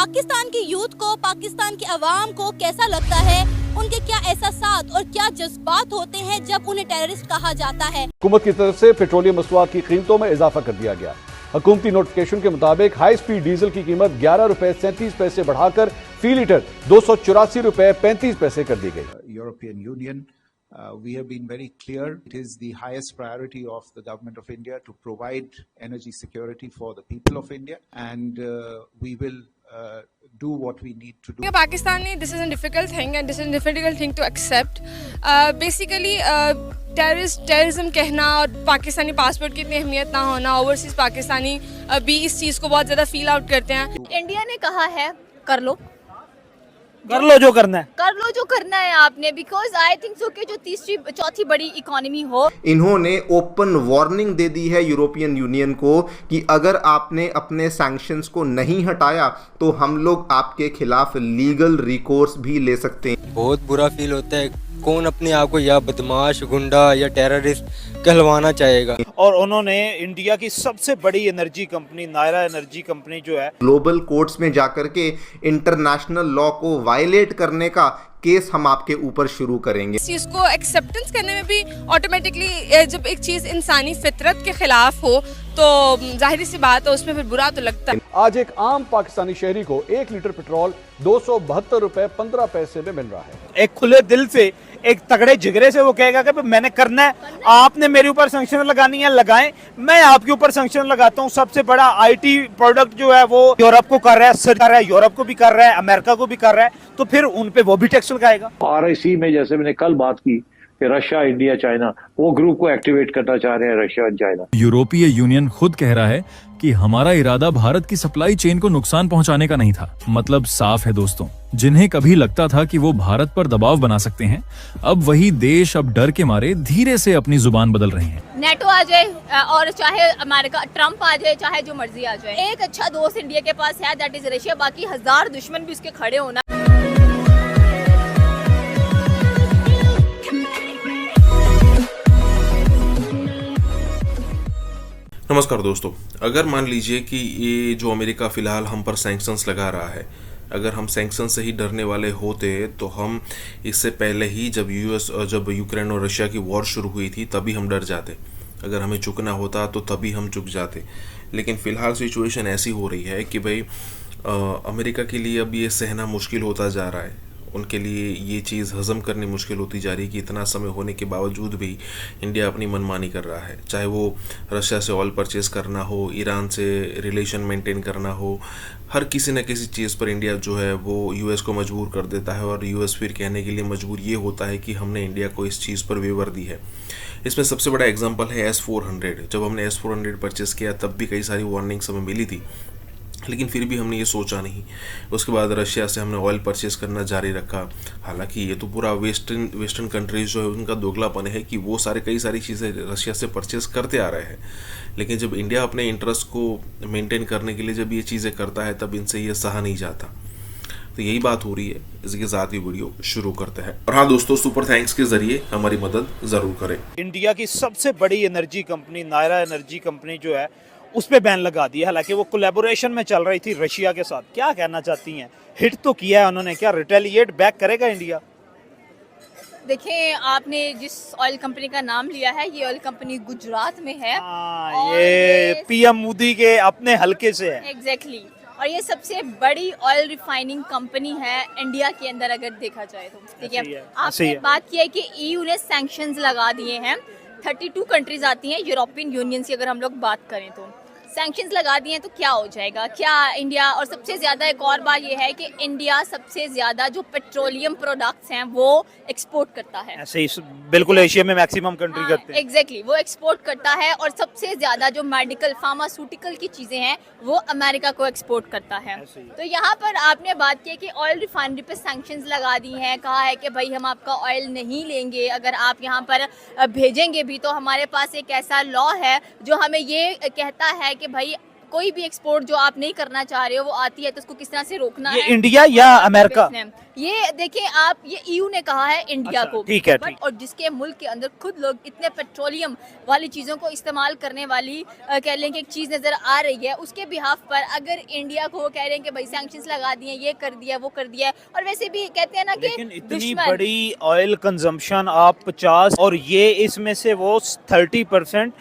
पाकिस्तान की यूथ को, पाकिस्तान की आवाम को कैसा लगता है, उनके क्या एहसासात और क्या जज्बात होते हैं जब उन्हें टेररिस्ट कहा जाता है। हुकूमत की तरफ से पेट्रोलियम मसनूआत की कीमतों में इजाफा कर दिया गया। हुकूमती नोटिफिकेशन के मुताबिक हाई स्पीड डीजल की कीमत 11 रुपए 37 पैसे बढ़ाकर फी लीटर 284 रुपए 35 पैसे कर दी गई। European Union, we have been very clear. It is the highest priority of the government of India to provide energy security for the people of India, and we will do what we need to do. Pakistani, this is a difficult thing, and this is a difficult thing to accept. Basically, terrorism कहना और Pakistani passport की इतनी अहमियत ना होना, overseas Pakistani भी इस चीज़ को बहुत ज़्यादा फील आउट करते हैं। इंडिया ने कहा है कर लो जो करना है, कर लो जो करना है आपने, बिकॉज आई थिंक सो कि जो तीसरी चौथी बड़ी इकोनॉमी हो। इन्होंने ओपन वार्निंग दे दी है यूरोपियन यूनियन को कि अगर आपने अपने सैंक्शंस को नहीं हटाया तो हम लोग आपके खिलाफ लीगल रिकोर्स भी ले सकते हैं। बहुत बुरा फील होता है, कौन अपने आप को या बदमाश, गुंडा या टेररिस्ट कहलवाना चाहेगा। और उन्होंने इंडिया की सबसे बड़ी energy company Nayara energy company जो है, ग्लोबल कोर्ट्स में जाकर के इंटरनेशनल लॉ को वायलेट करने का केस हम आपके ऊपर शुरू करेंगे। इस चीज़ को एक्सेप्टेंस करने में भी ऑटोमेटिकली जब एक चीज़ इंसानी फितरत के खिलाफ हो तो जाहिर सी बात है उसमें फिर बुरा तो लगता है। आज एक आम पाकिस्तानी शहरी को 1 लीटर पेट्रोल 272 रुपए 15 पैसे में मिल रहा है। एक खुले दिल से, एक तगड़े जिगरे से वो कहेगा कि मैंने करना है, आपने मेरे ऊपर सैंक्शन लगानी है, लगाएं, मैं आपके ऊपर सैंक्शन लगाता हूँ। सबसे बड़ा आईटी प्रोडक्ट जो है वो यूरोप को कर रहा है, यूरोप को भी कर रहा है, अमेरिका को भी कर रहा है, तो फिर उन पे वो भी टैक्स लगाएगा। RIC में जैसे मैंने कल बात की कि रशिया, इंडिया, चाइना, वो ग्रुप को एक्टिवेट करना चाह रहे हैं, रशिया और चाइना। यूरोपीय यूनियन खुद कह रहा है कि हमारा इरादा भारत की सप्लाई चेन को नुकसान पहुंचाने का नहीं था। मतलब साफ है दोस्तों, जिन्हें कभी लगता था कि वो भारत पर दबाव बना सकते हैं, अब वही देश अब डर के मारे धीरे से अपनी जुबान बदल रहे हैं। नेटो आ जाए और चाहे अमेरिका, ट्रम्प आ जाए, चाहे जो मर्जी आ जाए, एक अच्छा दोस्त इंडिया के पास है, दैट इज रशिया। बाकी 1000 दुश्मन भी उसके खड़े होना। नमस्कार दोस्तों, अगर मान लीजिए कि ये जो अमेरिका फ़िलहाल हम पर सैंक्शंस लगा रहा है, अगर हम सैंक्शन से ही डरने वाले होते तो हम इससे पहले ही जब यूक्रेन और रशिया की वॉर शुरू हुई थी तभी हम डर जाते। अगर हमें चुकना होता तो तभी हम चुक जाते। लेकिन फ़िलहाल सिचुएशन ऐसी हो रही है कि भाई अमेरिका के लिए अब ये सहना मुश्किल होता जा रहा है, उनके लिए ये चीज़ हज़म करनी मुश्किल होती जा रही है कि इतना समय होने के बावजूद भी इंडिया अपनी मनमानी कर रहा है। चाहे वो रशिया से ऑयल परचेज़ करना हो, ईरान से रिलेशन मेंटेन करना हो, हर किसी न किसी चीज़ पर इंडिया जो है वो यूएस को मजबूर कर देता है और यूएस फिर कहने के लिए मजबूर ये होता है कि हमने इंडिया को इस चीज़ पर वेवर दी है। इसमें सबसे बड़ा एग्जाम्पल है S-400। जब हमने S-400 परचेज़ किया तब भी कई सारी वार्निंग्स हमें मिली थी, लेकिन फिर भी हमने ये सोचा नहीं। उसके बाद रशिया से हमने ऑयल परचेज़ करना जारी रखा। हालांकि ये तो पूरा वेस्टर्न कंट्रीज जो है उनका दोगलापन है कि वो कई सारी चीज़ें रशिया से परचेज़ करते आ रहे हैं, लेकिन जब इंडिया अपने इंटरेस्ट को मेंटेन करने के लिए जब ये चीज़ें करता है तब इनसे ये सहा नहीं जाता। तो यही बात हो रही है। इसके साथ ही वीडियो शुरू करते हैं। और हाँ दोस्तों, सुपर थैंक्स के जरिए हमारी मदद ज़रूर करें। इंडिया की सबसे बड़ी energy company Nayara energy company जो है उस पे बैन लगा दिया। हालांकि वो कोलैबोरेशन में चल रही थी रशिया के साथ। क्या कहना चाहती हैं? हिट तो किया है उन्होंने, क्या रिटेलिएट बैक करेगा इंडिया? देखिए, आपने जिस ऑयल कंपनी का नाम लिया है, ये ऑयल कंपनी गुजरात में है। ये PM मोदी के अपने हलके से है। एग्जैक्टली। और ये सबसे बड़ी ऑयल रिफाइनिंग कंपनी है इंडिया के अंदर अगर देखा जाए तो। ठीक है, आपने बात की है कि EU ने सैंक्शंस लगा दिए हैं। 32 कंट्रीज आती हैं यूरोपियन यूनियन की, अगर हम लोग बात करें तो सैंक्शंस लगा दिए हैं तो क्या हो जाएगा, क्या इंडिया। और सबसे ज़्यादा एक और बात ये है कि इंडिया सबसे ज़्यादा जो पेट्रोलियम प्रोडक्ट्स हैं वो एक्सपोर्ट करता है। ऐसे ही बिल्कुल एशिया में मैक्सिमम कंट्री करते हैं। एग्जैक्टली, वो एक्सपोर्ट करता है। और सबसे ज़्यादा जो मेडिकल फार्मास्यूटिकल की चीज़ें हैं वो अमेरिका को एक्सपोर्ट करता है। तो यहाँ पर आपने बात की कि ऑयल रिफाइनरी पे सैंक्शंस लगा दी हैं, कहा है कि भाई हम आपका ऑयल नहीं लेंगे, अगर आप यहाँ पर भेजेंगे भी तो हमारे पास एक ऐसा लॉ है जो हमें ये कहता है कि भाई कोई भी एक्सपोर्ट जो आप नहीं करना चाह रहे हो वो आती है तो उसको किस तरह से रोकना ये है। इंडिया या अमेरिका? ये देखिए आप, ये ईयू ने कहा है इंडिया अच्छा, को, ठीक है, But- ठीक। और जिसके मुल्क के अंदर खुद लोग इतने पेट्रोलियम वाली चीजों को इस्तेमाल करने वाली कह लें कि एक चीज नजर आ रही है, उसके बिहाफ पर अगर इंडिया को वो कह रहे हैं कि भाई सैंक्शंस लगा दिए, ये कर दिया वो कर दिया है, और वैसे भी कहते हैं ना कि लेकिन इतनी दुश्मन बड़ी ऑयल कंजम्पशन आप 50 और ये इसमें से वो 30%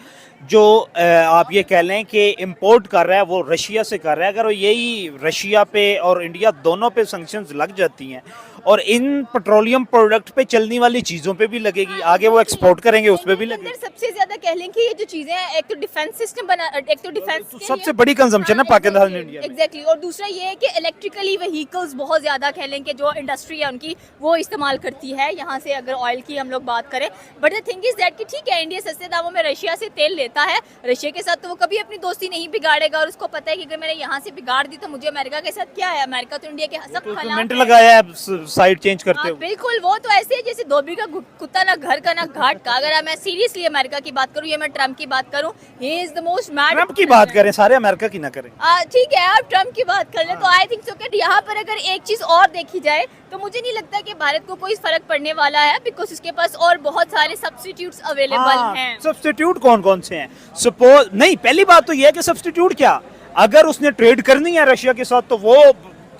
जो आप ये कह लें कि इंपोर्ट कर रहा है वो रशिया से कर रहा है। अगर वो यही रशिया पे और इंडिया दोनों पे सैंक्शंस लग जाती हैं और इन पेट्रोलियम प्रोडक्ट पे चलने वाली चीज़ों पे भी लगेगी, आगे वो एक्सपोर्ट करेंगे उस पे भी इंडिया के लगेगी। अंदर सबसे ज्यादा कह लें कि ये जो चीजें हैं, एक तो डिफेंस सिस्टम बना, एक तो डिफेंस सबसे बड़ी कंजम्पशन है पाकिस्तान में, इंडिया में। एग्जैक्टली, और दूसरा ये है कि इलेक्ट्रिकली व्हीकल्स बहुत ज्यादा कह लें कि जो इंडस्ट्री है उनकी वो इस्तेमाल करती है यहाँ से, अगर ऑयल की हम लोग बात करें। But the thing is that कि ठीक है इंडिया सस्ते दामों में रशिया से तेल लेता है, रशिया के साथ तो वो कभी अपनी दोस्ती नहीं बिगाड़ेगा, और उसको पता है कि अगर मैंने यहाँ से बिगाड़ दी तो मुझे अमेरिका के साथ क्या है, अमेरिका तो इंडिया के सब मिनट लगाया है साइड चेंज करते हुए। बिल्कुल, वो तो ऐसे है जैसे धोबी का कुत्ता ना घर का ना घाट का। अगर मैं सीरियसली अमेरिका की बात करूँ या मैं ट्रम्प की बात करूँ, he is the most mad. Trump की बात करें, सारे अमेरिका की ना करें। ठीक है, आप ट्रम्प की बात कर लें तो आई थिंक सो कि यहाँ पर अगर एक चीज और देखी जाए तो मुझे नहीं लगता कि भारत को कोई फर्क पड़ने वाला है, बिकॉज उसके पास और बहुत सारे सब्स्टिट्यूट्स अवेलेबल हैं। सब्स्टिट्यूट कौन कौन से हैं? सपोज नहीं, पहली बात तो ये है कि सब्स्टिट्यूट क्या, अगर उसने ट्रेड करनी है रशिया के साथ तो वो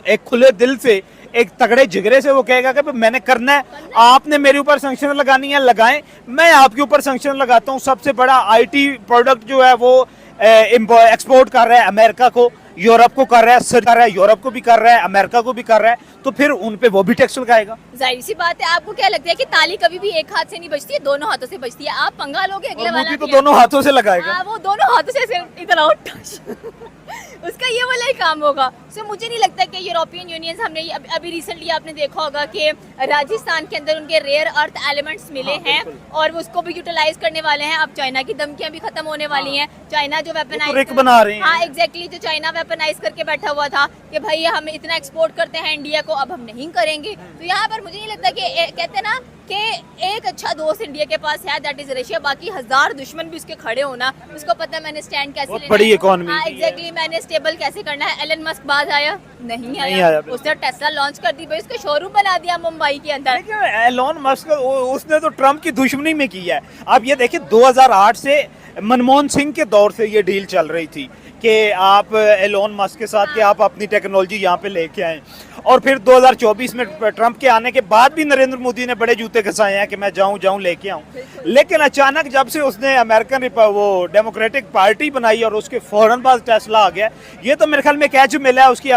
एक खुले दिल से, एक तगड़े जिगरे से वो कहेगा कि मैंने करना है, आपने मेरे ऊपर सैंक्शन लगानी है लगाएं, मैं आपके ऊपर सैंक्शन लगाता हूं। सबसे बड़ा आईटी प्रोडक्ट जो है वो एक्सपोर्ट कर रहा है अमेरिका को, यूरोप को कर रहा है, कर रहा है, यूरोप को भी कर रहा है, अमेरिका को भी कर रहा है, तो फिर उन पे वो भी टैक्स लगाएगा। जाहिर सी बात है। आपको क्या लगता है कि ताली कभी भी एक हाथ से नहीं बजती है, दोनों हाथों से बजती है? आप पंगा लोगे अगले वाला तो दोनों हाथों से लगाएगा। वो दोनों हाथों से ऐसे इधर आओ उसका ये वाला ही काम होगा। सो मुझे नहीं लगता कि यूरोपियन यूनियन, हमने अभी रिसेंटली आपने देखा होगा कि राजस्थान के अंदर उनके रेयर अर्थ एलिमेंट्स मिले हैं और वो उसको भी यूटिलाइज करने वाले हैं। अब चाइना की धमकियां भी खत्म होने वाली हैं। चाइना जो वेपनाइज बना रहे हैं, हाँ एग्जैक्टली, जो चाइना वेपनाइज करके बैठा हुआ था कि भाई हम इतना एक्सपोर्ट करते हैं इंडिया को, अब हम नहीं करेंगे। तो यहाँ पर मुझे नहीं लगता कि कहते हैं ना कि एक अच्छा दोस्त इंडिया के पास है, दैट इज रशिया। बाकी 1000 दुश्मन भी उसके खड़े होना, उसको पता है मैंने स्टैंड कैसे लेना है। बड़ी इकोनॉमी, हाँ एग्जैक्टली, मैंने स्टेबल कैसे करना है। एलन मस्क बात आया नहीं आया, उसने टेस्ला लॉन्च कर दी भाई, उसका शोरूम बना दिया मुंबई के अंदर। एलन मस्क उसने तो ट्रम्प की दुश्मनी में किया है। आप ये देखिए 2008 से मनमोहन सिंह के दौर से ये डील चल रही थी कि आप एलोन मस्क के साथ कि आप अपनी टेक्नोलॉजी यहाँ पे लेके आए, और फिर 2024 में ट्रंप के आने के बाद भी नरेंद्र मोदी ने बड़े जूते घसाए हैं कि मैं जाऊं लेके आऊं। लेकिन अचानक जब से उसने अमेरिकन वो डेमोक्रेटिक पार्टी बनाई और उसके फौरन बाद टेस्ला आ गया, ये तो मेरे ख्याल में कैच मिला है उसकी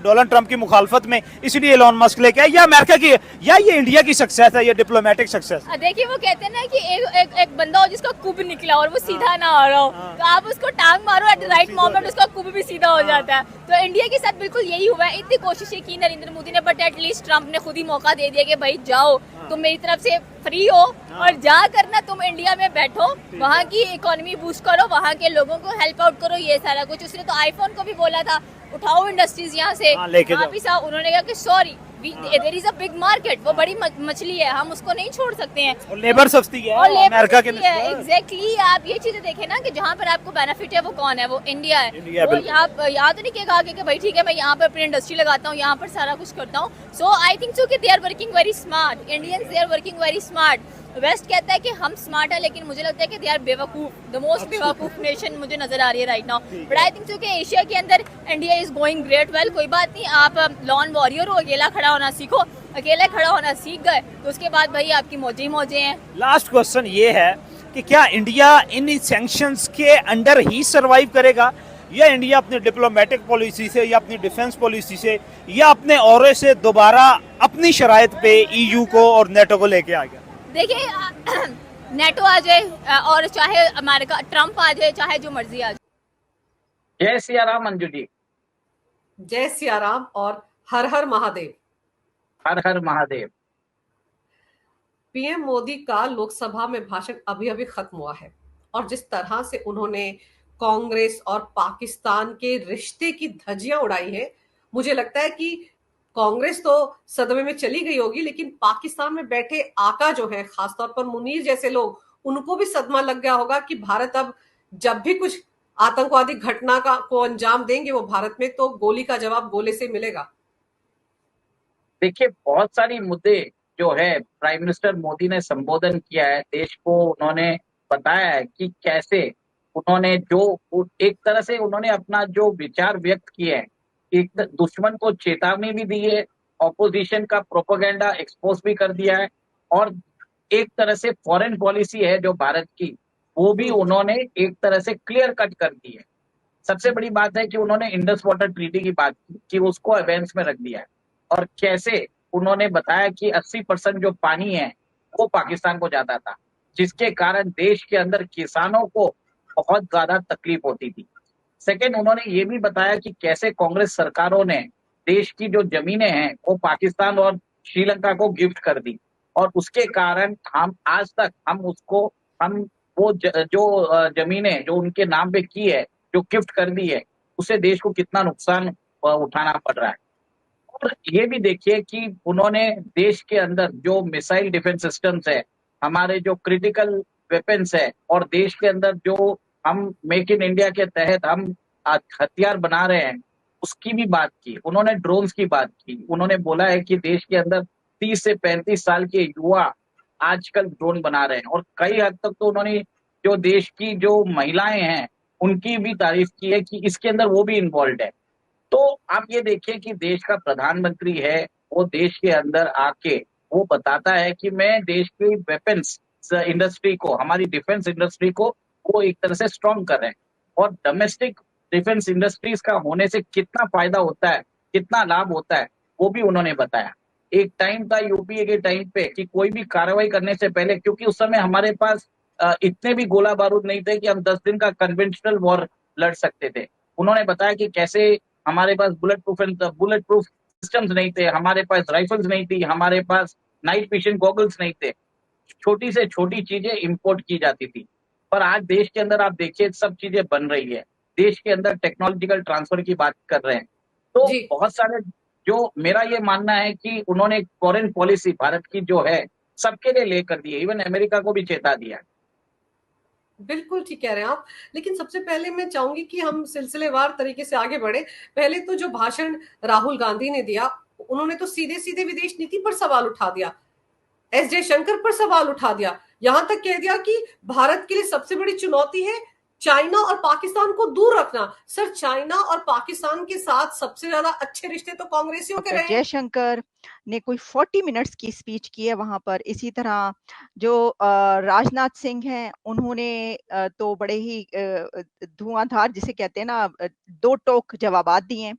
डोनाल्ड ट्रंप की मुखालफत में, इसलिए एलोन मस्क लेके आया। या अमेरिका की या ये इंडिया की सक्सेस है, ये डिप्लोमेटिक सक्सेस। देखिए वो कहते हैं ना कि एक बंदा हो जिसका कुब निकला और वो सीधा ना आ रहा हो, तो आप उसको टांग मारो एट द राइट मोमेंट, उसका कुब भी सीधा हो जाता है। तो इंडिया के साथ बिल्कुल यही हुआ है। इतनी कोशिशें की नरेंद्र मोदी ने, बट एटलीस्ट ट्रंप ने खुद ही मौका दे दिया कि भाई जाओ, तुम मेरी तरफ से फ्री हो और जा करना तुम इंडिया में बैठो, वहाँ की इकोनॉमी बूस्ट करो, वहाँ के लोगों को हेल्प आउट करो, ये सारा कुछ। उसने तो आईफोन को भी बोला था उठाओ इंडस्ट्रीज यहाँ से वापिस आओ, उन्होंने कहा कि sorry there is a big market, वो बड़ी मछली है, हम उसको नहीं छोड़ सकते हैं, और लेबर सस्ती है और अमेरिका के एग्जैक्टली। आप ये चीजें देखें ना कि जहाँ पर आपको बेनिफिट है वो कौन है, वो इंडिया है। वो यहाँ तो नहीं कहेगा कि भाई ठीक है मैं यहाँ पर अपनी इंडस्ट्री लगाता हूँ, यहाँ पर सारा कुछ करता हूँ। सो आई थिंक सो कि they are working very smart, Indians they are working very smart. West कहता है कि हम स्मार्ट है, लेकिन मुझे लगता है कि दे आर बेवकूफ, द मोस्ट बेवकूफ नेशन मुझे नजर आ रही है right now. But I think so कि एशिया के अंदर India is going great well. कोई बात नहीं, आप लॉन वॉरियर हो, अकेला खड़ा होना सीखो, अकेले खड़ा होना सीख गए तो उसके बाद भाई आपकी मौजे मौजे हैं। लास्ट क्वेश्चन ये है कि क्या इंडिया इन सैंक्शंस के अंडर ही सरवाइव करेगा, या इंडिया अपनी डिप्लोमेटिक पॉलिसी से या अपनी डिफेंस पॉलिसी से या अपने औरे से दोबारा अपनी शराइत पे ईयू को और नेटो को लेके आ गया? देखिए नेटो आ जाए और चाहे अमेरिका ट्रंप आ जाए, चाहे जो मर्जी आ जाए। जय सिया राम अंजू जी। जय सिया राम और हर हर महादेव। हर हर महादेव। पीएम मोदी का लोकसभा में भाषण अभी अभी खत्म हुआ है और जिस तरह से उन्होंने कांग्रेस और पाकिस्तान के रिश्ते की धज्जियां उड़ाई है, मुझे लगता है कि कांग्रेस तो सदमे में चली गई होगी, लेकिन पाकिस्तान में बैठे आका जो है, खासतौर पर मुनीर जैसे लोग, उनको भी सदमा लग गया होगा कि भारत अब जब भी कुछ आतंकवादी घटना को अंजाम देंगे वो भारत में, तो गोली का जवाब गोले से मिलेगा। देखिए, बहुत सारी मुद्दे जो है प्राइम मिनिस्टर मोदी ने संबोधन किया है देश को, उन्होंने बताया है कि कैसे उन्होंने जो एक तरह से उन्होंने अपना जो विचार व्यक्त किए हैं, एक दुश्मन को चेतावनी भी दी है, ऑपोजिशन का प्रोपेगेंडा एक्सपोज भी कर दिया है, और एक तरह से फॉरेन पॉलिसी है जो भारत की, वो भी उन्होंने एक तरह से क्लियर कट कर दी है। सबसे बड़ी बात है कि उन्होंने इंडस वाटर ट्रीटी की बात की कि उसको अवेंस में रख दिया है, और कैसे उन्होंने बताया कि 80% जो पानी है वो पाकिस्तान को जाता था, जिसके कारण देश के अंदर किसानों को बहुत ज्यादा तकलीफ होती थी। सेकंड, उन्होंने ये भी बताया कि कैसे कांग्रेस सरकारों ने देश की जो जमीनें हैं वो पाकिस्तान और श्रीलंका को गिफ्ट कर दी, और उसके कारण हम आज तक हम वो जो जमीनें जो उनके नाम पे की है, जो गिफ्ट कर दी है, उससे देश को कितना नुकसान उठाना पड़ रहा है। और ये भी देखिए कि उन्होंने देश के अंदर जो मिसाइल डिफेंस सिस्टम्स है, हमारे जो क्रिटिकल वेपन्स है, और देश के अंदर जो हम मेक इन इंडिया के तहत हम हथियार बना रहे हैं, उसकी भी बात की। उन्होंने ड्रोन्स की बात की। उन्होंने बोला है कि देश के अंदर 30 से 35 साल के युवा आजकल ड्रोन बना रहे हैं, और कई हद तक तो उन्होंने जो देश की जो महिलाएं हैं उनकी भी तारीफ की है कि इसके अंदर वो भी इन्वॉल्व है। तो आप ये देखिए कि देश का प्रधानमंत्री है, वो देश के अंदर आके वो बताता है कि मैं देश की वेपन्स इंडस्ट्री को, हमारी डिफेंस इंडस्ट्री को वो एक तरह से स्ट्रॉन्ग कर रहे हैं, और डोमेस्टिक डिफेंस इंडस्ट्रीज का होने से कितना फायदा होता है, कितना लाभ होता है, वो भी उन्होंने बताया। एक टाइम था यूपीए के टाइम पे कि कोई भी कार्रवाई करने से पहले, क्योंकि उस समय हमारे पास इतने भी गोला बारूद नहीं थे कि हम 10 दिन का कन्वेंशनल वॉर लड़ सकते थे। उन्होंने बताया कि कैसे हमारे पास बुलेट प्रूफ सिस्टम्स नहीं थे, हमारे पास राइफल्स नहीं थी, हमारे पास नाइट विजन गॉगल्स नहीं थे, छोटी से छोटी चीजें इंपोर्ट की जाती थी। पर आज देश के अंदर आप देखिए सब चीजें बन रही है, देश के अंदर टेक्नोलॉजिकल ट्रांसफर की बात कर रहे हैं। तो बहुत सारे जो मेरा ये मानना है कि उन्होंने फॉरेन पॉलिसी भारत की जो है सबके लिए लेकर दी है, इवन अमेरिका को भी चेता दिया है। बिल्कुल ठीक कह रहे हैं आप। लेकिन सबसे पहले मैं चाहूंगी कि हम सिलसिलेवार तरीके से आगे बढ़े। पहले तो जो भाषण राहुल गांधी ने दिया, उन्होंने तो सीधे सीधे विदेश नीति पर सवाल उठा दिया, एस जयशंकर पर सवाल उठा दिया, यहां तक कह दिया कि भारत के लिए सबसे बड़ी चुनौती है चाइना और पाकिस्तान को दूर रखना। सर, चाइना और पाकिस्तान के साथ सबसे ज्यादा अच्छे रिश्ते तो कांग्रेसियों के रहे। जयशंकर ने कोई 40 मिनट्स की स्पीच की है वहां पर। इसी तरह जो राजनाथ सिंह हैं, उन्होंने तो बड़े ही धुआंधार, जिसे कहते हैं ना, दो टोक जवाबात दिए हैं।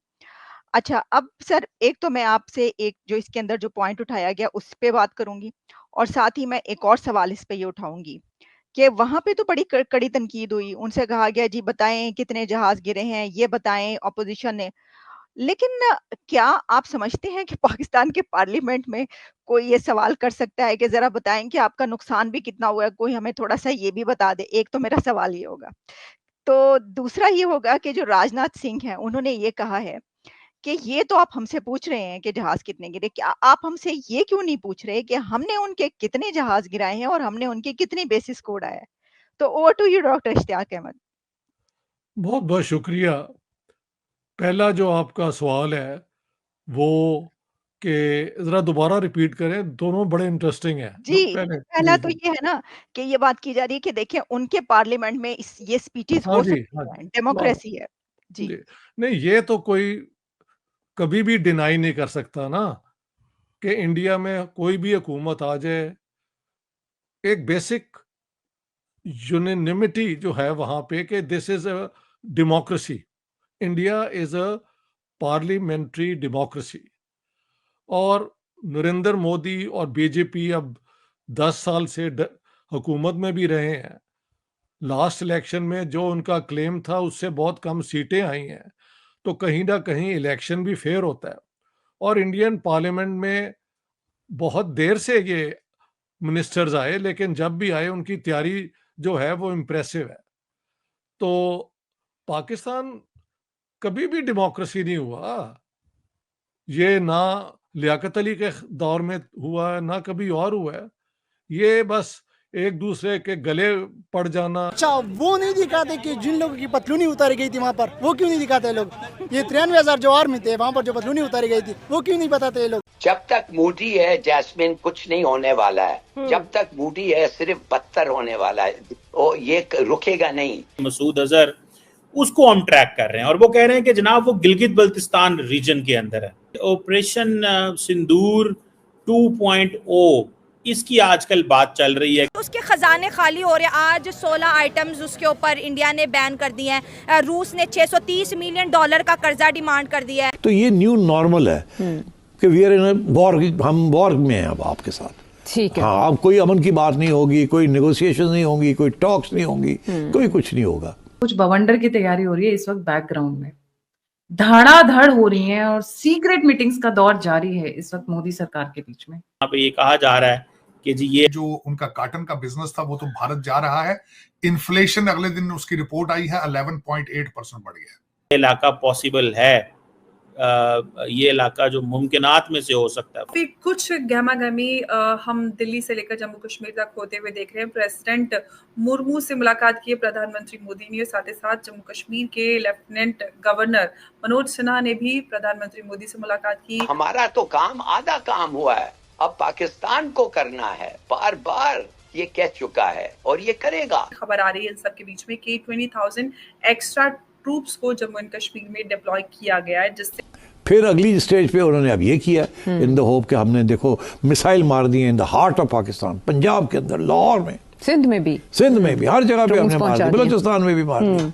अच्छा, अब सर एक तो मैं आपसे एक जो इसके अंदर जो पॉइंट उठाया गया उस पे बात करूंगी, और साथ ही मैं एक और सवाल इस पे ये उठाऊंगी कि वहां पे तो बड़ी कड़ी तनकीद हुई। उनसे कहा गया जी बताएं कितने जहाज गिरे हैं, ये बताएं, ऑपोजिशन ने। लेकिन क्या आप समझते हैं कि पाकिस्तान के पार्लियामेंट में कोई ये सवाल कर सकता है कि जरा बताएं कि आपका नुकसान भी कितना हुआ है, कोई हमें थोड़ा सा ये भी बता दे? एक तो मेरा सवाल ये होगा। तो दूसरा ये होगा कि जो राजनाथ सिंह हैं, उन्होंने ये कहा है कि ये तो आप हमसे पूछ रहे हैं कि जहाज कितने गिरे, क्या आप हमसे ये क्यों नहीं पूछ रहे कि हमने उनके कितने जहाज गिराए हैं और हमने उनकी कितनी बेसिस को उड़ाया है? तो over to you doctor Ishtiaq Ahmed. बहुत बहुत शुक्रिया। पहला जो आपका सवाल है वो कि जरा दोबारा रिपीट करें, दोनों बड़े इंटरेस्टिंग हैं। जी, पहला तो ये है ना कि ये बात की जा रही है कि देखिए उनके पार्लियामेंट में ये स्पीचेस हाँ हो जी, सकती हाँ हैं, डेमोक्रेसी है। जी। नहीं, ये तो कोई कभी भी डिनाई नहीं कर सकता ना कि इंडिया में कोई भी हुकूमत आ जाए, एक बेसिक यूनिनिमिटी जो है वहां पे कि this is a democracy, India is a parliamentary democracy. और नरेंद्र मोदी और बीजेपी अब 10 साल से हुकूमत में भी रहे हैं। लास्ट इलेक्शन में जो उनका क्लेम था उससे बहुत कम सीटें आई हैं, तो कहीं ना कहीं इलेक्शन भी फेयर होता है। और इंडियन पार्लियामेंट में बहुत देर से ये मिनिस्टर्स आए, लेकिन जब भी आए उनकी तैयारी जो है वो इम्प्रेसिव है। तो पाकिस्तान कभी भी डेमोक्रेसी नहीं हुआ, ये ना लियाकत अली के दौर में हुआ है, ना कभी और हुआ है। ये बस एक दूसरे के गले पड़ जाना। अच्छा, वो नहीं दिखाते कि जिन लोगों की पतलूनी उतारी गई थी वहाँ पर, वो क्यों नहीं दिखाते लोग? ये 93,000 जो आर्मी थे वहाँ पर जो पतलूनी उतारी गई थी, वो क्यों नहीं बताते ये लोग? जब तक मोदी है जैस्मिन, कुछ नहीं होने वाला है। जब तक मोदी है सिर्फ बदतर होने वाला है, और ये रुकेगा नहीं। मसूद अजहर उसको हम ट्रैक कर रहे हैं और वो कह रहे हैं कि जनाब वो गिलगित बल्तिस्तान रीजन के अंदर है। ऑपरेशन सिंदूर 2.0 इसकी आजकल बात चल रही है। उसके खजाने खाली हो रहे हैं। आज 16 आइटम्स उसके ऊपर इंडिया ने बैन कर दिए हैं। रूस ने $630 मिलियन का कर्जा डिमांड कर दिया है। तो ये न्यू नॉर्मल है कि वी आर इन वॉर, हम वॉर में हैं अब आपके साथ। ठीक है। हाँ, अब कोई अमन की बात नहीं होगी, कोई नेगोशिएशन नहीं होगी, कोई टॉक्स नहीं होंगी, कोई कुछ नहीं होगा। कुछ बवंडर की तैयारी हो रही है इस वक्त बैकग्राउंड में, धड़ाधड़ हो रही है और सीक्रेट मीटिंग्स का दौर जारी है इस वक्त मोदी सरकार के बीच में। यहाँ पे ये कहा जा रहा है कि जी ये जो उनका कॉटन का बिजनेस था वो तो भारत जा रहा है। इन्फ्लेशन अगले दिन उसकी रिपोर्ट आई है 11.8% बढ़ गया। ये इलाका पॉसिबल है, ये इलाका जो मुमकिनात में से हो सकता है। फिर कुछ गहमा गहमी हम दिल्ली से लेकर जम्मू कश्मीर तक होते हुए देख रहे हैं। प्रेसिडेंट मुर्मू से मुलाकात की है प्रधानमंत्री मोदी ने, साथ ही साथ जम्मू कश्मीर के लेफ्टिनेंट गवर्नर मनोज सिन्हा ने भी प्रधानमंत्री मोदी से मुलाकात की। हमारा तो काम आधा काम हुआ है, अब पाकिस्तान को करना है। बार बार ये कह चुका है और ये करेगा। खबर आ रही है इन सब के बीच में कि 20,000 एक्स्ट्रा ट्रूप्स को जम्मू एंड कश्मीर में डिप्लॉय किया गया है, जिससे फिर अगली स्टेज पे उन्होंने अब ये किया इन द होप कि हमने देखो मिसाइल मार दी in the heart of Pakistan, Punjab के अंदर, लाहौर में, सिंध में भी, हर जगह पे हमने मार दी, बलूचिस्तान में भी मार दी।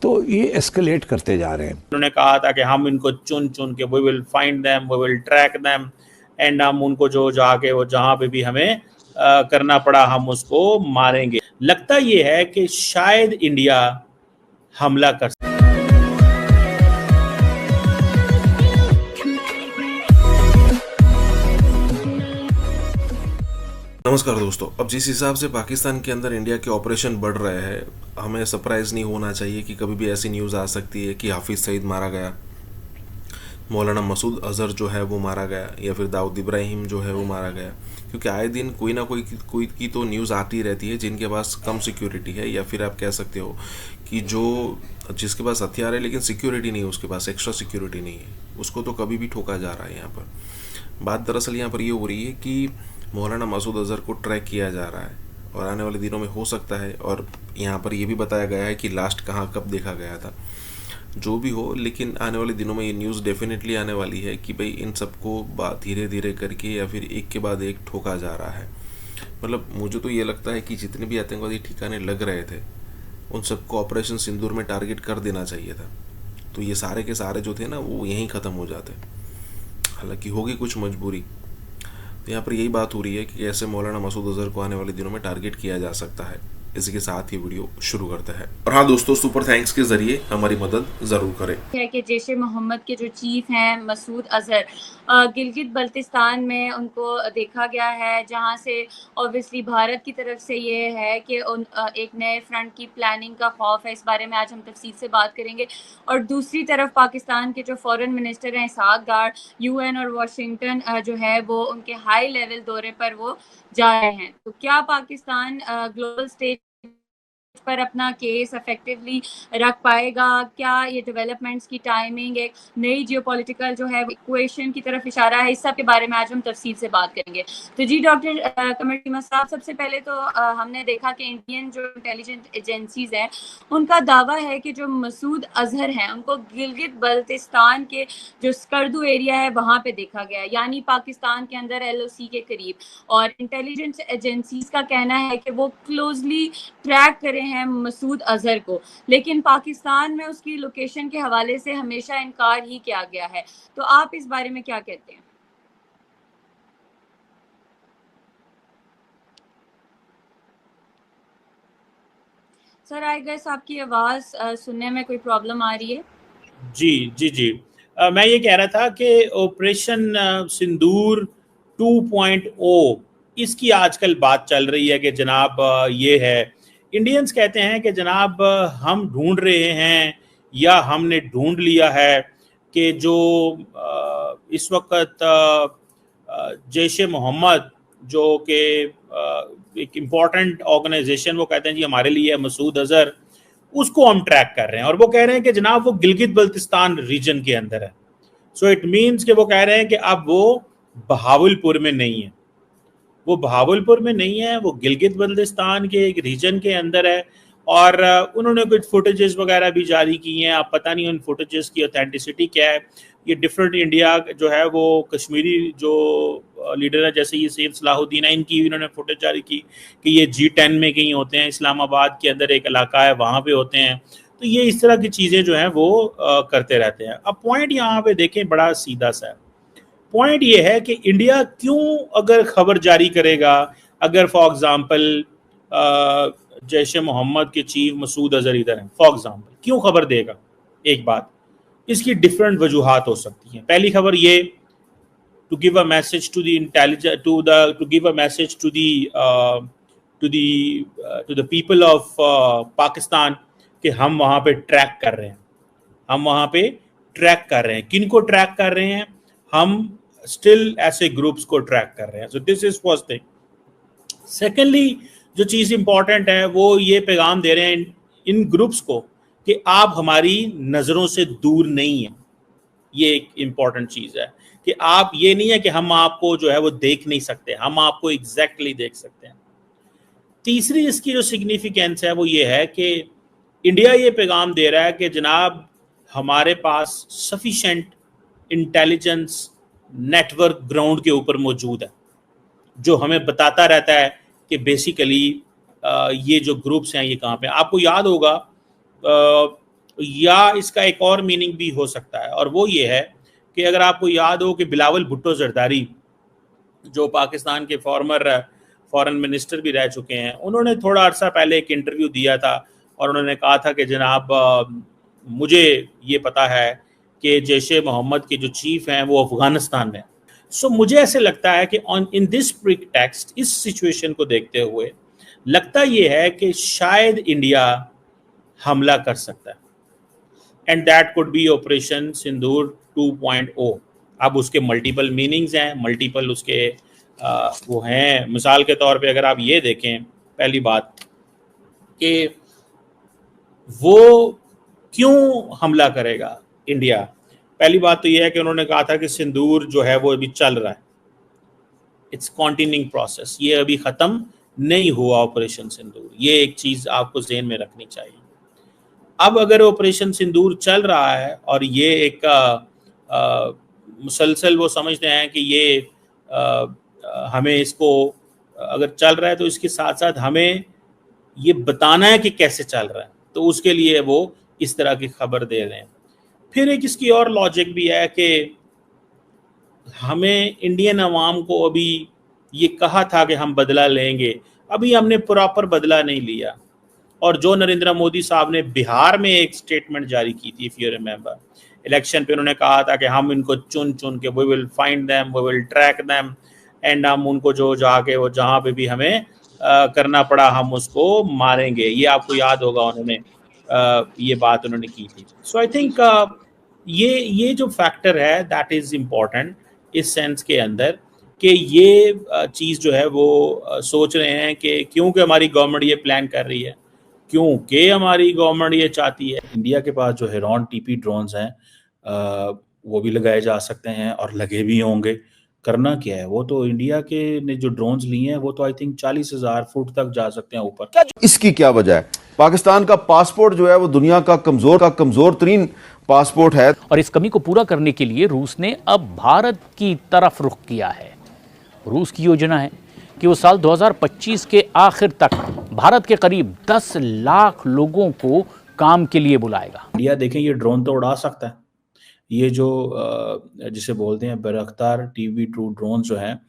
तो ये एस्केलेट करते जा रहे हैं। उन्होंने कहा था कि हम इनको चुन चुन के we will find them, we will track them and हम उनको जो जाके वो जहाँ पे भी हमें करना पड़ा हम उसको मारेंगे। लगता ये है कि शायद इंडिया हमला कर। नमस्कार दोस्तों, अब जिस हिसाब से पाकिस्तान के अंदर इंडिया के ऑपरेशन बढ़ रहे हैं, हमें सरप्राइज नहीं होना चाहिए कि कभी भी ऐसी न्यूज़ आ सकती है कि हाफिज़ सईद मारा गया, मौलाना मसूद अजहर जो है वो मारा गया, या फिर दाऊद इब्राहिम जो है वो मारा गया। क्योंकि आए दिन कोई ना कोई की तो न्यूज़ आती रहती है जिनके पास कम सिक्योरिटी है, या फिर आप कह सकते हो कि जिसके पास हथियार है लेकिन सिक्योरिटी नहीं है, उसके पास एक्स्ट्रा सिक्योरिटी नहीं है, उसको तो कभी भी ठोका जा रहा है। यहाँ पर बात दरअसल यहाँ पर ये हो रही है कि मौलाना मसूद अजहर को ट्रैक किया जा रहा है और आने वाले दिनों में हो सकता है, और यहाँ पर ये भी बताया गया है कि लास्ट कहाँ कब देखा गया था। जो भी हो, लेकिन आने वाले दिनों में ये न्यूज़ डेफिनेटली आने वाली है कि भाई इन सबको धीरे धीरे करके या फिर एक के बाद एक ठोका जा रहा है। मतलब मुझे तो ये लगता है कि जितने भी आतंकवादी ठिकाने लग रहे थे उन सबको ऑपरेशन सिंदूर में टारगेट कर देना चाहिए था, तो ये सारे के सारे जो थे ना वो यहीं ख़त्म हो जाते। हालांकि होगी कुछ मजबूरी, तो यहाँ पर यही बात हो रही है कि कैसे मौलाना मसूद अजहर को आने वाले दिनों में टारगेट किया जा सकता है। इसी के साथ ही वीडियो शुरू करते हैं। और हाँ दोस्तों, सुपर थैंक्स के जरिए हमारी मदद जरूर करें। है कि जैश ए मोहम्मद के जो चीफ हैं मसूद अजहर, गिलगित बल्तिस्तान में उनको देखा गया है, जहां से ऑब्वियसली भारत की तरफ से ये है कि एक नए फ्रंट की प्लानिंग का खौफ है। इस बारे में आज हम तफसील से बात करेंगे। और दूसरी तरफ पाकिस्तान के जो फॉरेन मिनिस्टर हैं इसहाक डार, यूएन और वाशिंगटन जो है वो उनके हाई लेवल दौरे पर वो जा रहे हैं। तो क्या पाकिस्तान ग्लोबल स्टेज पर अपना केस इफेक्टिवली रख पाएगा? क्या ये डेवलपमेंट्स की टाइमिंग एक नई जियोपॉलिटिकल जो है इक्वेशन की तरफ इशारा है? इस सब के बारे में आज हम तफसील से बात करेंगे। तो जी डॉक्टर कमर टीमा साहब, सबसे पहले तो हमने देखा कि इंडियन जो इंटेलिजेंस एजेंसीज हैं उनका दावा है कि जो मसूद अजहर हैं उनको गिलगित बल्तिस्तान के जो स्कर्दू एरिया है वहाँ पे देखा गया, यानी पाकिस्तान के अंदर LOC के करीब। और इंटेलिजेंस एजेंसीज का कहना है कि वो क्लोजली ट्रैक करें हैं मसूद अजहर को, लेकिन पाकिस्तान में उसकी लोकेशन के हवाले से हमेशा इनकार ही किया गया है। तो आप इस बारे में क्या कहते हैं? सर आई गेस आपकी आवाज सुनने में कोई प्रॉब्लम आ रही है? जी मैं ये कह रहा था कि ऑपरेशन सिंदूर 2.0 इसकी आजकल बात चल रही है कि जनाब ये है, इंडियंस कहते हैं कि जनाब हम ढूंढ रहे हैं या हमने ढूंढ लिया है कि जो इस वक्त जैश ए मोहम्मद जो कि एक इम्पॉर्टेंट ऑर्गेनाइजेशन, वो कहते हैं जी हमारे लिए मसूद अजहर, उसको हम ट्रैक कर रहे हैं और वो कह रहे हैं कि जनाब वो गिलगित बल्तिस्तान रीजन के अंदर है। सो इट मीन्स कि वो कह रहे हैं कि अब वो बहावलपुर में नहीं है, वो बहावलपुर में नहीं है, वो गिलगित बल्तिस्तान के एक रीजन के अंदर है। और उन्होंने कुछ फुटेजेस वगैरह भी जारी की हैं, आप पता नहीं उन फुटेजेस की ऑथेंटिसिटी क्या है। ये डिफरेंट इंडिया जो है वो कश्मीरी जो लीडर है, जैसे ये सैयद सलाहुद्दीन है, इनकी इन्होंने फुटेज जारी की कि ये G10 में कहीं होते हैं, इस्लामाबाद के अंदर एक इलाका है वहाँ पे होते हैं। तो ये इस तरह की चीज़ें जो हैं वो करते रहते हैं। अब पॉइंट यहाँ पे देखें, बड़ा सीधा सा है। पॉइंट ये है कि इंडिया क्यों अगर खबर जारी करेगा, अगर फॉर एग्जांपल जैश मोहम्मद के चीफ मसूद अजहर इधर हैं, फॉर एग्जांपल, क्यों खबर देगा? एक बात, इसकी डिफरेंट वजूहात हो सकती हैं। पहली खबर ये, to give a message to the intelligence, to give a message to the people of Pakistan कि हम वहाँ पे ट्रैक कर रहे हैं, हम वहाँ पे ट्रैक कर रहे हैं। किन को ट्रैक कर रहे हैं? हम स्टिल ऐसे ग्रुप्स को ट्रैक कर रहे हैं। So this is first thing. Secondly, जो चीज़ इंपॉर्टेंट है वो ये पैगाम दे रहे हैं इन ग्रुप्स को कि आप हमारी नज़रों से दूर नहीं हैं। ये एक इम्पॉर्टेंट चीज़ है कि आप, ये नहीं है कि हम आपको जो है वो देख नहीं सकते, हम आपको एग्जैक्टली देख सकते हैं। तीसरी इसकी जो सिग्निफिकेंस है वो ये है कि इंडिया ये पैगाम दे रहा है कि जनाब हमारे पास सफिशेंट इंटेलिजेंस नेटवर्क ग्राउंड के ऊपर मौजूद है, जो हमें बताता रहता है कि बेसिकली ये जो ग्रुप्स हैं ये कहाँ पे। आपको याद होगा या इसका एक और मीनिंग भी हो सकता है, और वो ये है कि अगर आपको याद हो कि बिलावल भुट्टो जरदारी जो पाकिस्तान के फॉरेन मिनिस्टर भी रह चुके हैं, उन्होंने थोड़ा अर्सा पहले एक इंटरव्यू दिया था और उन्होंने कहा था कि जनाब मुझे ये पता है कि जैश मोहम्मद के जो चीफ हैं वो अफगानिस्तान में। सो मुझे ऐसे लगता है कि इन दिस प्रीटेक्स्ट, इस सिचुएशन को देखते हुए लगता ये है कि शायद इंडिया हमला कर सकता है, and that could be operation Sindoor 2.0। अब उसके मल्टीपल मीनिंग्स हैं, मल्टीपल उसके वो हैं। मिसाल के तौर पे अगर आप ये देखें, पहली बात कि वो क्यों हमला करेगा इंडिया, पहली बात तो ये है कि उन्होंने कहा था कि सिंदूर जो है वो अभी चल रहा है, इट्स कॉन्टिन्यूइंग प्रोसेस, ये अभी ख़त्म नहीं हुआ ऑपरेशन सिंदूर। ये एक चीज़ आपको ज़हन में रखनी चाहिए। अब अगर ऑपरेशन सिंदूर चल रहा है और ये एक मुसलसल वो समझते हैं कि ये हमें इसको अगर चल रहा है तो इसके साथ साथ हमें ये बताना है कि कैसे चल रहा है, तो उसके लिए वो इस तरह की खबर दे रहे हैं। फिर एक इसकी और लॉजिक भी है कि हमें इंडियन अवाम को अभी ये कहा था कि हम बदला लेंगे, अभी हमने प्रॉपर बदला नहीं लिया। और जो नरेंद्र मोदी साहब ने बिहार में एक स्टेटमेंट जारी की थी, इफ यू रिमेंबर, इलेक्शन पे उन्होंने कहा था कि हम इनको चुन चुन के we will find them, we will track them, and हम उनको जो जाके वो जहाँ पे भी हमें करना पड़ा हम उसको मारेंगे। ये आपको याद होगा, उन्होंने ये बात उन्होंने की थी। सो आई थिंक ये जो फैक्टर है दैट इज़ इम्पॉर्टेंट इस सेंस के अंदर कि ये चीज़ जो है वो सोच रहे हैं कि क्योंकि हमारी गवर्नमेंट ये प्लान कर रही है, क्योंकि हमारी गवर्नमेंट ये चाहती है। इंडिया के पास जो हेरॉन टीपी ड्रोन्स हैं वो भी लगाए जा सकते हैं और लगे भी होंगे। करना क्या है, वो तो इंडिया के ने जो ड्रोन्स लिए हैं वो तो आई थिंक 40,000 फुट तक जा सकते हैं ऊपर। इसकी क्या वजह है? पाकिस्तान का पासपोर्ट जो है वो दुनिया का कमजोर तरीन पासपोर्ट है, और इस कमी को पूरा करने के लिए रूस ने अब भारत की तरफ रुख किया है। रूस की योजना है कि वो साल 2025 के आखिर तक भारत के करीब 10 लाख लोगों को काम के लिए बुलाएगा। इंडिया देखें, ये ड्रोन तो उड़ा सकता है, ये जो जिसे बोलते हैं बैरख्तार TB2 ड्रोन जो हैं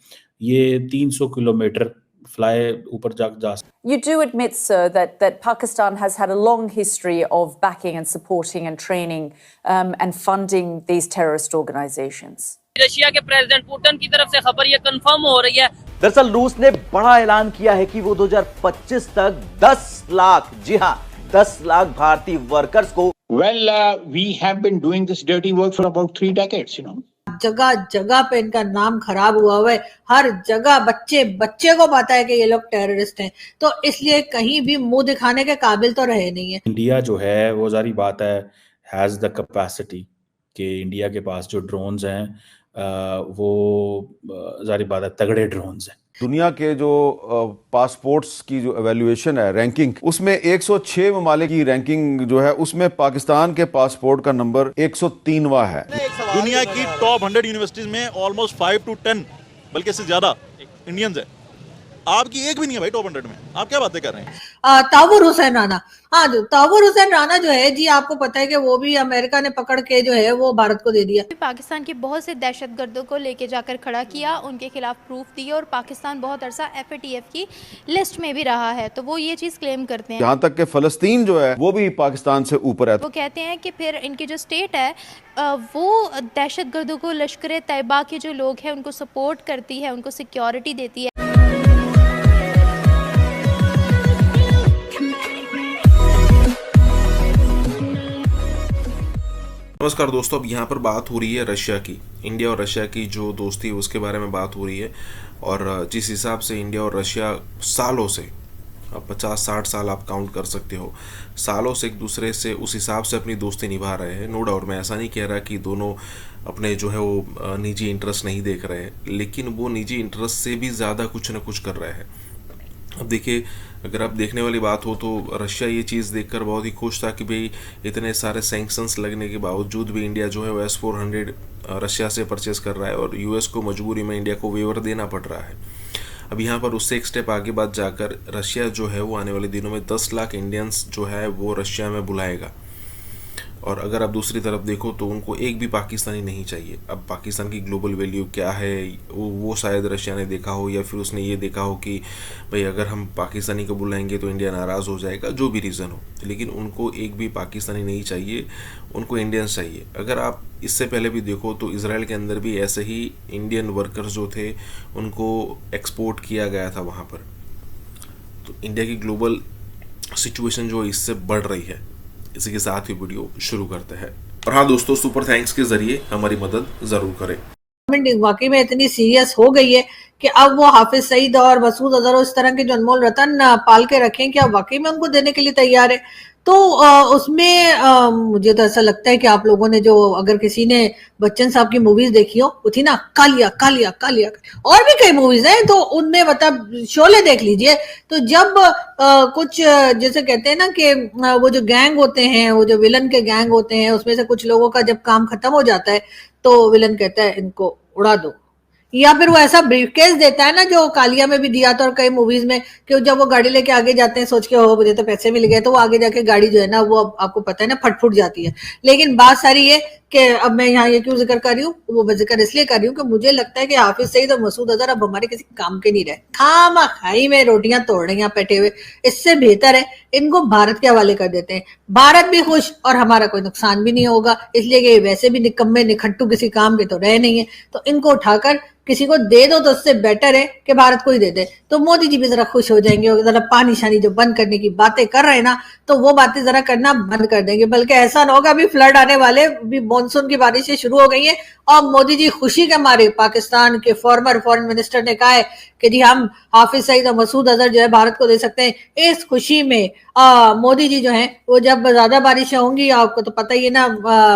ये 300 किलोमीटर फ्लाई ऊपर जा सकते। You do admit, sir, that Pakistan has had a long history of backing and supporting and training and funding these terrorist organizations. Russia के प्रेसिडेंट पुतिन की तरफ से खबर ये कंफर्म हो रही है। दरअसल रूस ने बड़ा ऐलान किया है कि वो 2025 तक 10 लाख, जी हाँ 10 लाख भारतीय वर्कर्स को Well, we have been doing this dirty work for about 3 decades, you know. जगह जगह पे इनका नाम खराब हुआ है, हर जगह बच्चे को पता है कि ये लोग टेररिस्ट हैं, तो इसलिए कहीं भी मुंह दिखाने के काबिल तो रहे नहीं है। इंडिया जो है वो जारी बात है हैज़ द कैपेसिटी कि इंडिया के पास जो ड्रोन्स हैं वो जारी बात है तगड़े ड्रोन्स हैं। दुनिया के जो पासपोर्ट्स की जो एवेल्युएशन है, रैंकिंग, उसमें 106 ममालिक की रैंकिंग जो है, उसमें पाकिस्तान के पासपोर्ट का नंबर 103वां है। दुनिया की टॉप 100 यूनिवर्सिटीज में ऑलमोस्ट 5 to 10 बल्कि इससे ज्यादा इंडियंस है। आपकी एक भी नहीं है भाई टॉप 100 में, आप क्या बातें कर रहे हैं? तावुर हुसैन राना, हाँ तावुर हुसैन राना जो है जी, आपको पता है कि वो भी अमेरिका ने पकड़ के जो है वो भारत को दे दिया। पाकिस्तान के बहुत से दहशतगर्दों को लेके जाकर खड़ा किया, उनके खिलाफ प्रूफ दिए और पाकिस्तान बहुत अरसा FATF की लिस्ट में भी रहा है, तो वो ये चीज क्लेम करते हैं। यहाँ तक कि फलस्तीन जो है वो भी पाकिस्तान से ऊपर है। वो कहते हैं कि फिर इनकी जो स्टेट है वो दहशतगर्दों को, लश्कर तैयबा के जो लोग हैं उनको सपोर्ट करती है, उनको सिक्योरिटी देती है। नमस्कार दोस्तों, अब यहाँ पर बात हो रही है रशिया की। इंडिया और रशिया की जो दोस्ती है उसके बारे में बात हो रही है, और जिस हिसाब से इंडिया और रशिया सालों से, 50-60 साल आप काउंट कर सकते हो, सालों से एक दूसरे से उस हिसाब से अपनी दोस्ती निभा रहे हैं। नो डाउट, मैं ऐसा नहीं कह रहा कि दोनों अपने जो है वो निजी इंटरेस्ट नहीं देख रहे हैं, लेकिन वो निजी इंटरेस्ट से भी ज़्यादा कुछ ना कुछ कर रहे हैं। अब देखिए, अगर आप देखने वाली बात हो तो रशिया ये चीज़ देखकर बहुत ही खुश था कि भाई इतने सारे सैंक्शंस लगने के बावजूद भी इंडिया जो है वो S-400 रशिया से परचेस कर रहा है, और US को मजबूरी में इंडिया को वेवर देना पड़ रहा है। अब यहाँ पर उससे एक स्टेप आगे बात जाकर रशिया जो है वो आने वाले दिनों में 10 लाख इंडियंस जो है वो रशिया में बुलाएगा, और अगर आप दूसरी तरफ देखो तो उनको एक भी पाकिस्तानी नहीं चाहिए। अब पाकिस्तान की ग्लोबल वैल्यू क्या है वो शायद रशिया ने देखा हो, या फिर उसने ये देखा हो कि भाई अगर हम पाकिस्तानी को बुलाएंगे तो इंडिया नाराज़ हो जाएगा, जो भी रीज़न हो, लेकिन उनको एक भी पाकिस्तानी नहीं चाहिए, उनको इंडियंस चाहिए। अगर आप इससे पहले भी देखो तो इसराइल के अंदर भी ऐसे ही इंडियन वर्कर्स जो थे उनको एक्सपोर्ट किया गया था वहाँ पर। तो इंडिया की ग्लोबल सिचुएशन जो इससे बढ़ रही है। इसी के साथ ही वीडियो शुरू करते हैं। और हाँ दोस्तों, सुपर थैंक्स के जरिए हमारी मदद जरूर करें। वाकई में इतनी सीरियस हो गई है कि अब वो हाफिज सईद और मसूद अजहर इस तरह के जो अनमोल रतन पाल के रखें कि अब वाकई में उनको देने के लिए तैयार है। तो उसमें मुझे तो ऐसा लगता है कि आप लोगों ने जो, अगर किसी ने बच्चन साहब की मूवीज देखी हो, वो थी ना कालिया कालिया कालिया, और भी कई मूवीज हैं, तो उनमें मतलब शोले देख लीजिए। तो जब कुछ जैसे कहते हैं ना कि वो जो गैंग होते हैं, वो जो विलन के गैंग होते हैं, उसमें से कुछ लोगों का जब काम खत्म हो जाता है तो विलन कहता है इनको उड़ा दो, या फिर वो ऐसा ब्रीफकेस देता है ना, जो कालिया में भी दिया था और कई मूवीज में, कि जब वो गाड़ी लेके आगे जाते हैं सोच के हो मुझे तो पैसे मिल गए, तो वो आगे जाके गाड़ी जो है ना वो आपको पता है ना फट जाती है। लेकिन बात सारी है कि अब मैं यहाँ ये क्यों जिक्र कर रही हूँ, वो मैं जिक्र इसलिए कर रही हूँ कि मुझे लगता है कि हाफिज सईद और मसूद अजहर अब हमारे किसी काम के नहीं रहे, खामा खाई में रोटियां तोड़ रहे हैं बैठे हुए। इससे बेहतर है इनको भारत के हवाले कर देते हैं, भारत भी खुश और हमारा कोई नुकसान भी नहीं होगा, इसलिए कि वैसे भी निकम्मे निखट्टू किसी काम के तो रहे नहीं है, तो इनको उठाकर किसी को दे दो तो उससे बेटर है कि भारत को ही दे दे। तो मोदी जी भी जरा खुश हो जाएंगे, और जरा पानी शानी जो बंद करने की बातें कर रहे हैं ना, तो वो बातें जरा करना बंद कर देंगे। बल्कि ऐसा ना होगा अभी फ्लड आने वाले, भी मानसून की बारिशें शुरू हो गई है, और मोदी जी खुशी के मारे, पाकिस्तान के फॉर्मर फॉरेन मिनिस्टर ने कहा है कि जी हम हाफिज सईद और मसूद अजहर जो है भारत को दे सकते हैं। इस खुशी में मोदी जी जो है वो, जब ज्यादा बारिशें होंगी, आपको तो पता ही है ना,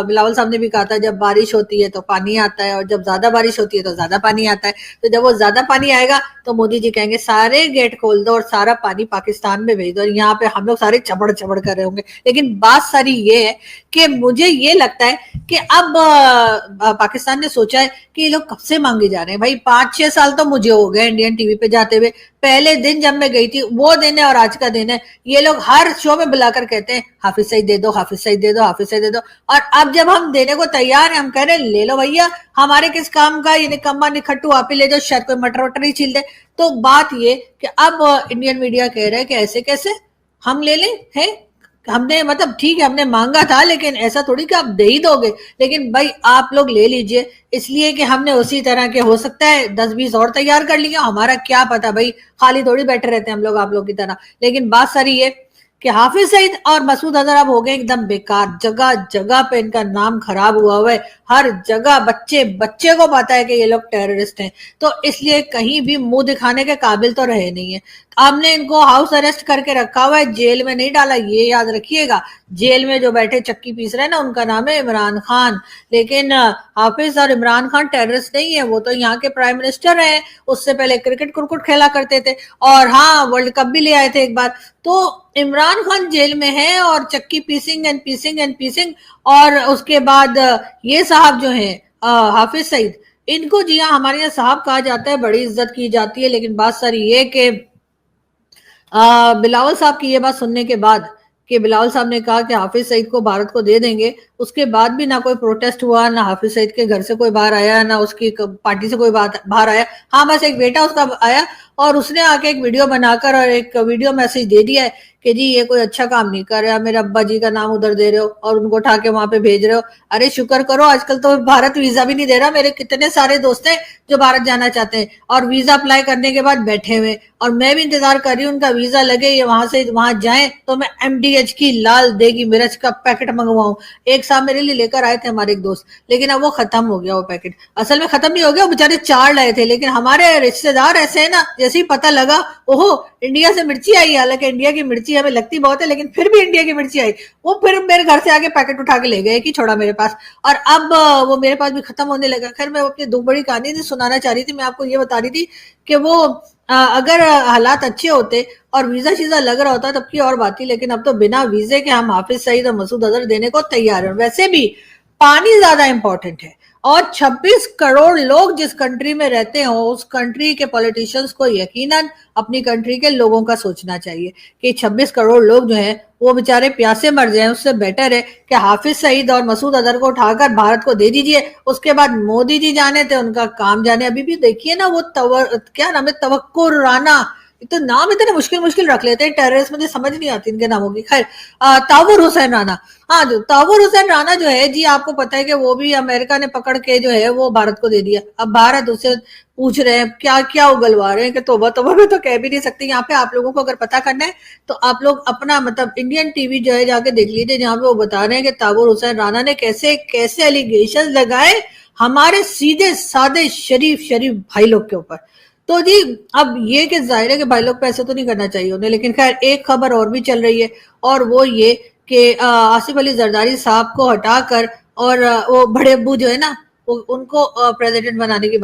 बिलावल साहब ने भी कहा था जब बारिश होती है तो पानी आता है, और जब ज्यादा बारिश होती है तो ज्यादा पानी आता है। तो जब वो ज्यादा पानी आएगा तो मोदी जी कहेंगे सारे गेट खोल दो और सारा पानी पाकिस्तान में भेज दो, और यहाँ पे हम लोग सारे चबड़ चबड़ कर रहे होंगे। लेकिन बात सारी ये है कि मुझे ये लगता है कि अब पाकिस्तान ने सोचा है कि ये लोग कब से मांगे जा रहे हैं भाई। 5-6 साल तो मुझे हो गए इंडियन टीवी पे जाते हुए। पहले दिन जब मैं गई थी वो दिन है और आज का दिन है, ये लोग हर शो में बुलाकर कहते हैं हाफिज सईद दे दो, हाफिज सईद दे दो, हाफिज सईद दे दो। और अब जब हम देने को तैयार हैं, हम कह रहे हैं ले लो भैया, हमारे किस काम का, ये निकम्मा निखट्टू आप ही ले जाओ, शायद कोई मटर वटर ही छील दे। तो बात ये कि अब इंडियन मीडिया कह रहा है कि ऐसे कैसे हम ले लें, है हमने, मतलब ठीक है हमने मांगा था, लेकिन ऐसा थोड़ी कि आप दे ही दोगे। लेकिन भाई आप लोग ले लीजिए, इसलिए कि हमने उसी तरह के हो सकता है 10-20 और तैयार कर लिया, हमारा क्या पता भाई, खाली थोड़ी बैठे रहते हैं हम लोग आप लोग की तरह। लेकिन बात सारी है कि हाफिज सईद और मसूद अजहर अब हो गए एकदम बेकार, जगह जगह पे इनका नाम खराब हुआ है, हर जगह बच्चे बच्चे को पता है कि ये लोग टेररिस्ट हैं, तो इसलिए कहीं भी मुंह दिखाने के काबिल तो रहे नहीं है। आपने इनको हाउस अरेस्ट करके रखा हुआ है, जेल में नहीं डाला, ये याद रखिएगा। जेल में जो बैठे चक्की पीस रहे हैं ना, उनका नाम है इमरान खान, लेकिन हाफिज और इमरान खान टेररिस्ट नहीं है, वो तो यहाँ के प्राइम मिनिस्टर रहे, उससे पहले क्रिकेट कुरकुट खेला करते थे, और हाँ वर्ल्ड कप भी ले आए थे एक बार। तो इमरान खान जेल में है और चक्की पीसिंग एंड पीसिंग एंड पीसिंग, और उसके बाद ये साहब जो है हाफिज सईद, इनको जी हाँ हमारे यहाँ साहब कहा जाता है, बड़ी इज्जत की जाती है, लेकिन बात सारी ये कि बिलावल साहब की ये बात सुनने के बाद कि बिलावल साहब ने कहा कि हाफिज सईद को भारत को दे देंगे, उसके बाद भी ना कोई प्रोटेस्ट हुआ, ना हाफिज सईद के घर से कोई बाहर आया, ना उसकी पार्टी से कोई बाहर आया। हाँ बस एक बेटा उसका आया और उसने आके एक वीडियो बनाकर और एक वीडियो मैसेज दे दिया है कि जी ये कोई अच्छा काम नहीं कर रहा, मेरे अब्बा जी का नाम उधर दे रहे हो और उनको उठा के वहां पे भेज रहे हो। अरे शुक्र करो, आजकल तो भारत वीजा भी नहीं दे रहा। मेरे कितने सारे दोस्त हैं जो भारत जाना चाहते हैं और वीजा अप्लाई करने के बाद बैठे हुए, और मैं भी इंतजार कर रही हूँ उनका वीजा लगे, ये वहां से वहां जाए तो मैं MDH की लाल देगी मिर्च का पैकेट मंगवाऊं। एक साहब मेरे लिए लेकर आए थे हमारे एक दोस्त, लेकिन अब वो खत्म हो गया। वो पैकेट असल में खत्म नहीं हो गया, वो बेचारे 4 लाए थे, लेकिन हमारे रिश्तेदार ऐसे है ना, जैसे ही पता लगा ओहो इंडिया से मिर्ची आई, हालांकि इंडिया की मिर्ची हमें लगती बहुत है, लेकिन फिर भी इंडिया की मिर्ची आई, वो फिर मेरे घर से आके पैकेट उठा के ले गए कि छोड़ा मेरे पास, और अब वो मेरे पास भी खत्म होने लगा। खैर मैं अपनी 2 बड़ी कहानी नहीं सुनाना चाह रही थी, मैं आपको ये बता रही थी कि वो अगर हालात अच्छे होते और वीजा शीजा लग रहा होता तब की और बात थी, लेकिन अब तो बिना वीजे के हम हाफिज सईद और मसूद अजहर देने को तैयार हैं। वैसे भी पानी ज्यादा इंपॉर्टेंट है, और 26 करोड़ लोग जिस कंट्री में रहते हो, उस कंट्री के पॉलिटिशियंस को यकीनन अपनी कंट्री के लोगों का सोचना चाहिए कि 26 करोड़ लोग जो हैं वो बेचारे प्यासे मर जाएं। उससे बेटर है कि हाफिज सईद और मसूद अजहर को उठाकर भारत को दे दीजिए, उसके बाद मोदी जी जाने थे, उनका काम जाने। अभी भी देखिए ना वो क्या नाम है, तवक्कुर राना, तो नाम इतने मुश्किल मुश्किल रख लेते हैं टेररिस्ट, मुझे समझ नहीं आती इनके नामों की। खैर तावुर हुसैन राना, हाँ जो तावुर हुसैन राना जो है जी, आपको पता है कि वो भी अमेरिका ने पकड़ के जो है वो भारत को दे दिया। अब भारत उससे पूछ रहे हैं क्या क्या उगलवा रहे हैं कि तोबा तोबा में तो कह भी नहीं सकते। यहाँ पे आप लोगों को अगर पता करना है तो आप लोग अपना मतलब इंडियन टीवी जो है जाके देख लीजिए, जहाँ पे वो बता रहे हैं कि तावुर हुसैन राना ने कैसे कैसे एलिगेशन लगाए हमारे सीधे सादे शरीफ भाई लोग के ऊपर। तो जी अब ये कि जाहिर है कि भाई लोग पैसे तो नहीं करना चाहिए उन्हें, लेकिन खैर एक खबर और भी चल रही है, और वो ये कि आसिफ अली जरदारी साहब को हटाकर और वो बड़े अब्बू जो है ना, उनको प्रेसिडेंट बनाने की